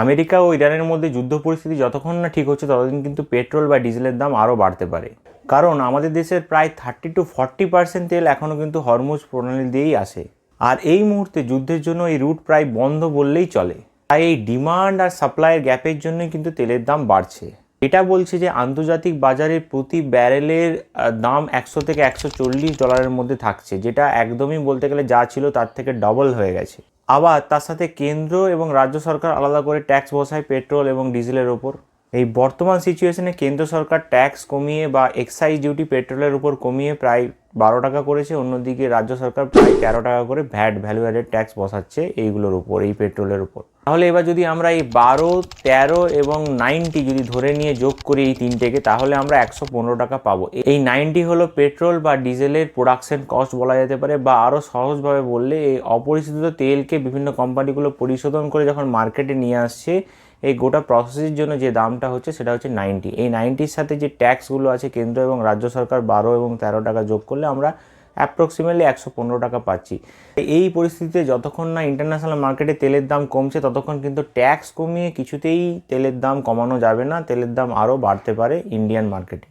America ও ইরানের মধ্যে যুদ্ধ পরিস্থিতি যতক্ষণ না ঠিক হচ্ছে ততদিন কিন্তু পেট্রোল বা ডিজেলের দাম আরও বাড়তে পারে। কারণ আমাদের দেশের প্রায় 30-40% তেল এখনও কিন্তু হরমুজ প্রণালী দিয়েই আসে। আর এই মুহূর্তে যুদ্ধের জন্য এই রুট প্রায় বন্ধ বললেই চলে। তাই এই ডিমান্ড আর সাপ্লাইয়ের গ্যাপের জন্যই কিন্তু তেলের দাম বাড়ছে। এটা বলছে যে আন্তর্জাতিক বাজারে প্রতি ব্যারেলের দাম $100 থেকে $140 মধ্যে থাকছে, যেটা একদমই বলতে গেলে যা ছিল তার থেকে ডবল হয়ে গেছে। আবার তার সাথে কেন্দ্র এবং রাজ্য সরকার আলাদা করে ট্যাক্স বসায় পেট্রোল এবং ডিজেলের ওপর। এই বর্তমান সিচুয়েশনে কেন্দ্র সরকার ট্যাক্স কমিয়ে বা এক্সাইজ ডিউটি পেট্রোলের উপর কমিয়ে প্রায় 12 টাকা করেছে, অন্যদিকে রাজ্য সরকার প্রায় 13 টাকা করে ভ্যাট ভ্যালু অ্যাডেড ট্যাক্স বসাচ্ছে এইগুলোর উপর, এই পেট্রোলের উপর। তাহলে এবার যদি আমরা এই 12, 13 এবং 90 যদি ধরে নিয়ে যোগ করি এই তিনটেকে, তাহলে আমরা 115 টাকা পাবো। এই 90 হলো পেট্রোল বা ডিজেলের প্রোডাকশন কস্ট বলা যেতে পারে, বা আরও সহজভাবে বললে এই অপরিশোধিত তেলকে বিভিন্ন কোম্পানিগুলো পরিশোধন করে যখন মার্কেটে নিয়ে আসছে, এই গোটা প্রসেসের জন্য যে দামটা হচ্ছে সেটা হচ্ছে 90। এই 90-র সাথে যে ট্যাক্সগুলো আছে কেন্দ্র এবং রাজ্য সরকার 12 এবং 13 টাকা যোগ করলে আমরা অ্যাপ্রক্সিমেটলি 115 টাকা পাচ্ছি। এই পরিস্থিতিতে যতক্ষণ না ইন্টারন্যাশনাল মার্কেটে তেলের দাম কমছে ততক্ষণ কিন্তু ট্যাক্স কমিয়ে কিছুতেই তেলের দাম কমানো যাবে না, তেলের দাম আরও বাড়তে পারে ইন্ডিয়ান মার্কেটে।